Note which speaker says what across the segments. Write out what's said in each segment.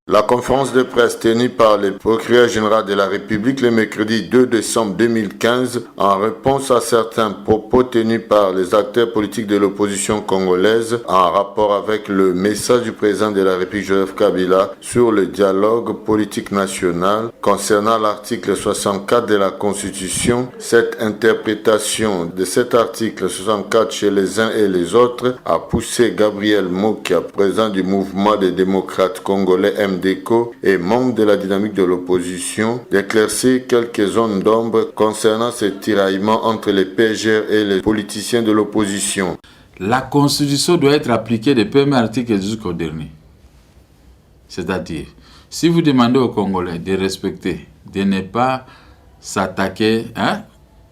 Speaker 1: La conférence de presse tenue par le procureur général de la République le mercredi 2 décembre 2015 en réponse à certains propos tenus par les acteurs politiques de l'opposition congolaise en rapport avec le message du président de la République Joseph Kabila sur le dialogue politique national concernant l'article 64 de la Constitution. Cette interprétation de cet article 64 chez les uns et les autres a poussé Gabriel Mokia, président du mouvement des démocrates congolais MDECO et membre de la dynamique de l'opposition, d'éclaircir quelques zones d'ombre concernant ce tiraillement entre les PGR et les politiciens de l'opposition.
Speaker 2: La Constitution doit être appliquée du premier article jusqu'au dernier. C'est-à-dire, si vous demandez aux Congolais de respecter, de ne pas s'attaquer à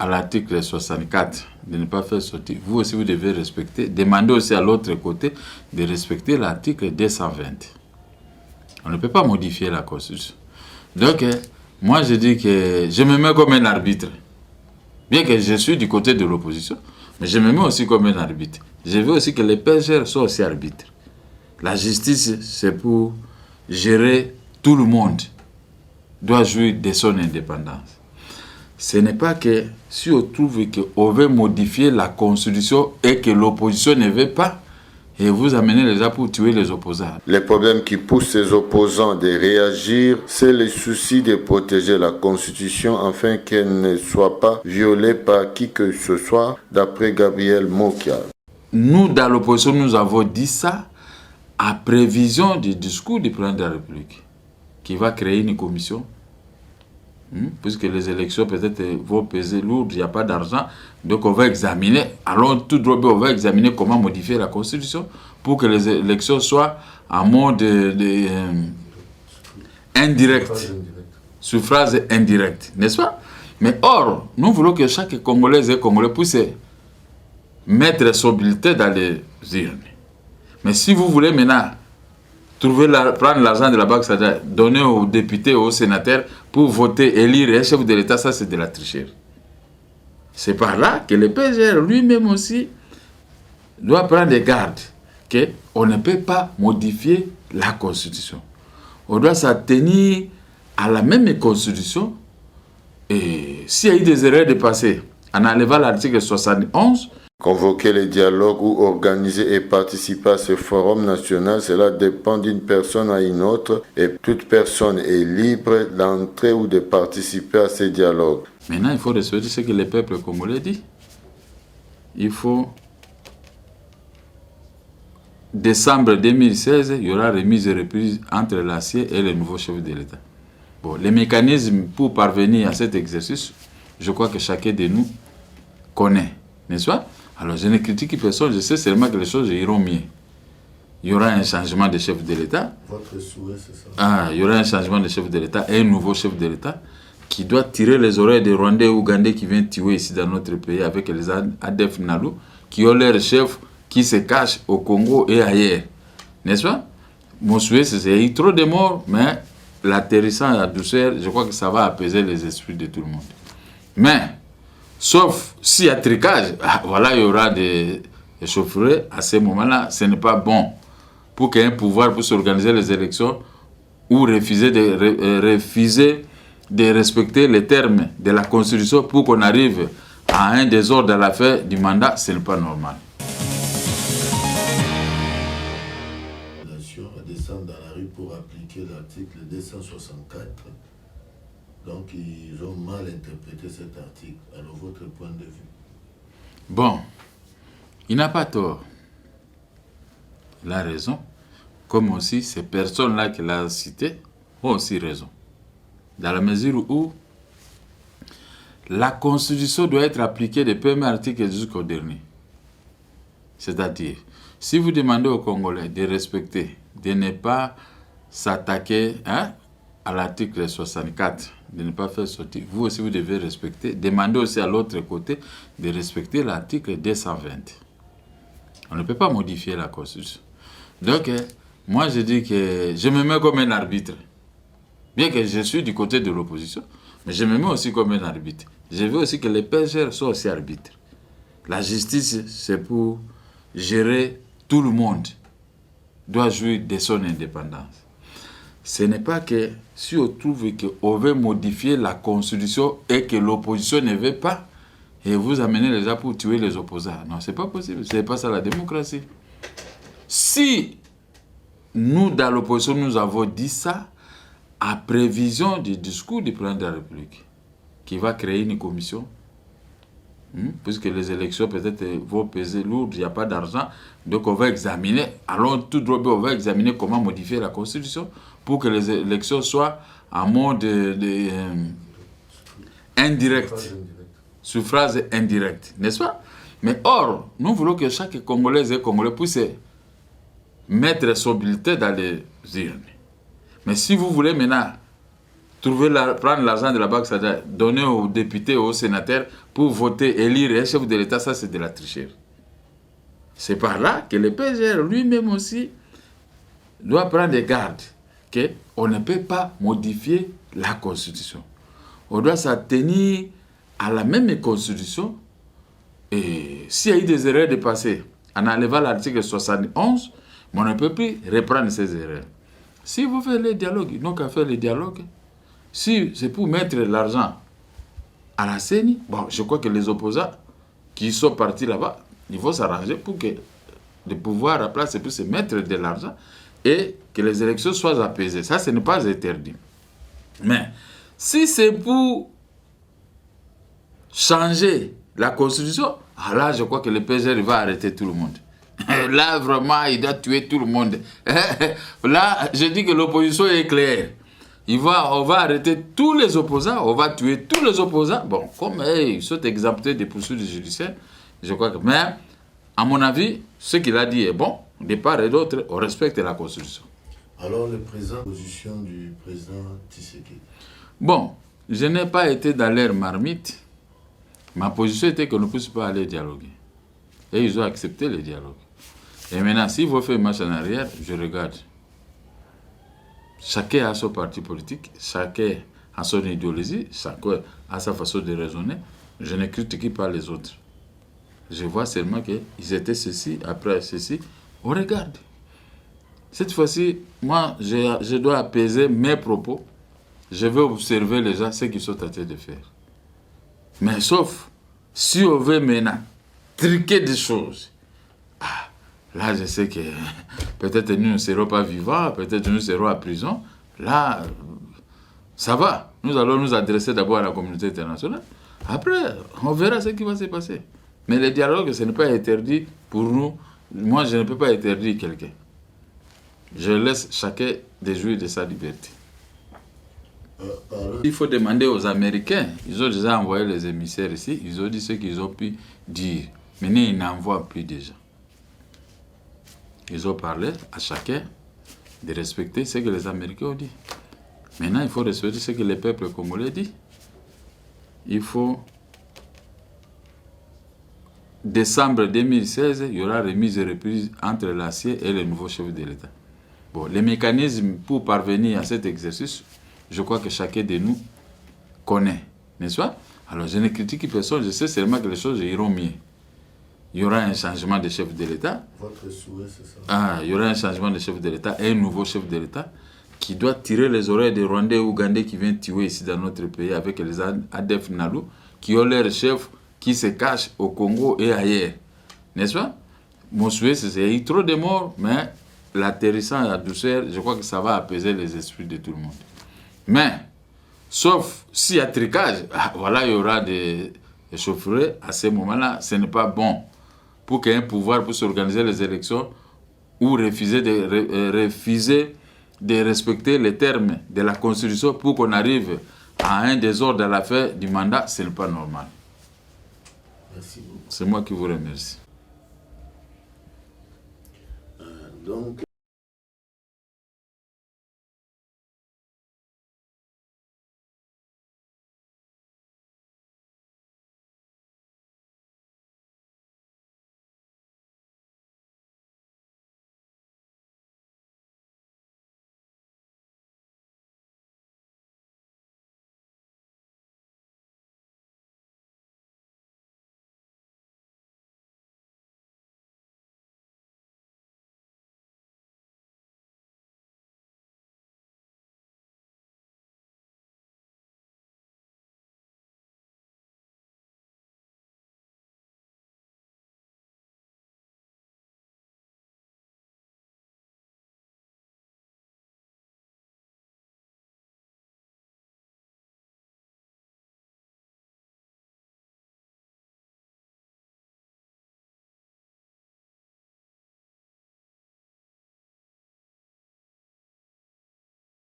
Speaker 2: l'article 64, de ne pas faire sortir, vous aussi vous devez respecter. Demandez aussi à l'autre côté de respecter l'article 220. On ne peut pas modifier la Constitution. Donc, moi je dis que je me mets comme un arbitre. Bien que je suis du côté de l'opposition, mais je me mets aussi comme un arbitre. Je veux aussi que les PGR soient aussi arbitres. La justice, c'est pour gérer tout le monde. Doit jouir de son indépendance. Ce n'est pas que si on trouve qu'on veut modifier la Constitution et que l'opposition ne veut pas, et vous amenez les gens pour tuer les opposants.
Speaker 1: Les problèmes qui poussent ces opposants de réagir, c'est le souci de protéger la Constitution afin qu'elle ne soit pas violée par qui que ce soit, d'après Gabriel Mokia.
Speaker 2: Nous, dans l'opposition, nous avons dit ça à prévision du discours du président de la République, qui va créer une commission. Puisque les élections peut-être vont peser lourd, il n'y a pas d'argent, donc on va examiner, allons tout droit, on va examiner comment modifier la Constitution pour que les élections soient en mode indirect, suffrage indirect, n'est-ce pas? Mais or, nous voulons que chaque Congolais et Congolais puisse mettre son bulletin dans les urnes. Mais si vous voulez maintenant prendre l'argent de la Banque centrale, donner aux députés, aux sénateurs pour voter, élire un chef de l'État, ça c'est de la tricherie. C'est par là que le PGR lui-même aussi doit prendre des gardes, qu'on ne peut pas modifier la Constitution. On doit s'en tenir à la même Constitution. Et s'il y a eu des erreurs de passé, en enlevant l'article 71,
Speaker 1: convoquer les dialogues ou organiser et participer à ce forum national, cela dépend d'une personne à une autre et toute personne est libre d'entrer ou de participer à ces dialogues.
Speaker 2: Maintenant, il faut respecter ce que le peuple congolais dit. Il faut... Décembre 2016, il y aura remise et reprise entre l'ancien et le nouveau chef de l'État. Bon, les mécanismes pour parvenir à cet exercice, je crois que chacun de nous connaît, n'est-ce pas? Alors, je ne critique personne, je sais seulement que les choses iront mieux. Il y aura un changement de chef de l'État.
Speaker 1: Votre souhait, c'est ça?
Speaker 2: Il y aura un changement de chef de l'État et un nouveau chef de l'État qui doit tirer les oreilles des Rwandais et Ougandais qui viennent tuer ici dans notre pays avec les ADF Nalu, qui ont leur chef qui se cache au Congo et ailleurs. N'est-ce pas? Mon souhait, c'est qu'il y a eu trop de morts, mais l'atterrissage à douceur, je crois que ça va apaiser les esprits de tout le monde. Mais, sauf s'il y a tricage, voilà, il y aura des chaufferets. À ce moment-là, ce n'est pas bon pour qu'il y ait un pouvoir pour s'organiser les élections ou refuser de respecter les termes de la Constitution pour qu'on arrive à un désordre à la fin du mandat. Ce n'est pas normal.
Speaker 3: À descendre dans la rue pour appliquer l'article 264. Donc, ils ont mal interprété cet article. Alors, votre point de vue?
Speaker 2: Bon, il n'a pas tort. Il a raison. Comme aussi, ces personnes-là qu'il a citées ont aussi raison. Dans la mesure où la Constitution doit être appliquée du premier article jusqu'au dernier. C'est-à-dire, si vous demandez aux Congolais de respecter, de ne pas s'attaquer à l'article 64, de ne pas faire sortir, vous aussi vous devez respecter. Demandez aussi à l'autre côté de respecter l'article 220. On ne peut pas modifier la Constitution. Donc, moi je dis que je me mets comme un arbitre. Bien que je suis du côté de l'opposition, mais je me mets aussi comme un arbitre. Je veux aussi que les PGR soient aussi arbitres. La justice, c'est pour gérer tout le monde. Doit jouir de son indépendance. ce n'est pas que si on trouve qu'on veut modifier la constitution et que l'opposition ne veut pas, et vous amenez les gens pour tuer les opposants. Non, ce n'est pas possible. Ce n'est pas ça la démocratie. Si nous, dans l'opposition, nous avons dit ça, à prévision du discours du président de la République, qui va créer une commission, puisque les élections peut-être vont peser lourd, il n'y a pas d'argent, donc on va examiner, allons tout droit, on va examiner comment modifier la Constitution pour que les élections soient en mode indirect, suffrage indirect, n'est-ce pas? Mais or, nous voulons que chaque Congolais et Congolais puisse mettre son bulletin dans les urnes. Mais si vous voulez maintenant prendre l'argent de la banque, c'est-à-dire donner aux députés, aux sénateurs pour voter, élire un chef de l'État, ça c'est de la tricherie. C'est par là que le PGR lui-même aussi doit prendre garde qu'on ne peut pas modifier la Constitution. On doit s'attenir à la même Constitution. Et s'il y a eu des erreurs de passé, en enlevant l'article 71, on ne peut plus reprendre ces erreurs. Si vous faites le dialogue, ils n'ont qu'à faire le dialogue. Si c'est pour mettre l'argent à la CENI, bon, je crois que les opposants qui sont partis là-bas, il faut s'arranger pour que le pouvoir à place puisse mettre de l'argent et que les élections soient apaisées. Ça, ce n'est pas interdit. Mais si c'est pour changer la Constitution, là, je crois que le PGR va arrêter tout le monde. Là, vraiment, il doit tuer tout le monde. Là, je dis que l'opposition est claire. On va arrêter tous les opposants, on va tuer tous les opposants. Bon, comme ils sont exemptés des poursuites judiciaires, je crois que... Mais, à mon avis, ce qu'il a dit est bon. De part et d'autre, on respecte la Constitution.
Speaker 3: Alors, la position du président Tshisekedi.
Speaker 2: Bon, je n'ai pas été dans leur marmite. Ma position était qu'on ne puisse pas aller dialoguer. Et ils ont accepté le dialogue. Et maintenant, si vous faites marche en arrière, je regarde. Chacun a son parti politique, chacun a son idéologie, chacun a sa façon de raisonner. Je ne critique pas les autres. Je vois seulement qu'ils étaient ceci, après ceci. On regarde. Cette fois-ci, moi, je dois apaiser mes propos. Je vais observer les gens, ce qu'ils sont en train de faire. Mais sauf, si on veut maintenant triquer des choses, là, je sais que peut-être nous ne serons pas vivants, peut-être nous serons en prison. Là, ça va. Nous allons nous adresser d'abord à la communauté internationale. Après, on verra ce qui va se passer. Mais le dialogue, ce n'est pas interdit pour nous. Moi, je ne peux pas interdire quelqu'un. Je laisse chacun déjouir de sa liberté. Il faut demander aux Américains. Ils ont déjà envoyé les émissaires ici. Ils ont dit ce qu'ils ont pu dire. Maintenant, ils n'envoient plus déjà. Ils ont parlé à chacun de respecter ce que les Américains ont dit. Maintenant, il faut respecter ce que le peuple congolais dit. Il faut... Décembre 2016, il y aura remise et reprise entre l'ancien et le nouveau chef de l'État. Bon, les mécanismes pour parvenir à cet exercice, je crois que chacun de nous connaît, n'est-ce pas? Alors, je ne critique personne, je sais seulement que les choses iront mieux. Il y aura un changement de chef de l'État.
Speaker 3: Votre souhait, c'est ça?
Speaker 2: Il y aura un changement de chef de l'État et un nouveau chef de l'État qui doit tirer les oreilles des Rwandais et Ougandais qui viennent tuer ici dans notre pays avec les ADF Nalu, qui ont leur chef qui se cachent au Congo et ailleurs. N'est-ce pas? Mon souhait, c'est qu'il y ait trop de morts, mais l'atterrissant à la douceur, je crois que ça va apaiser les esprits de tout le monde. Mais, sauf s'il y a tricage, voilà, il y aura des échauffourées. À ce moment-là, ce n'est pas bon pour qu'il y ait un pouvoir pour s'organiser les élections ou refuser de respecter les termes de la Constitution pour qu'on arrive à un désordre à la fin du mandat. Ce n'est pas normal.
Speaker 3: Merci beaucoup.
Speaker 2: C'est moi qui vous remercie.
Speaker 3: Donc...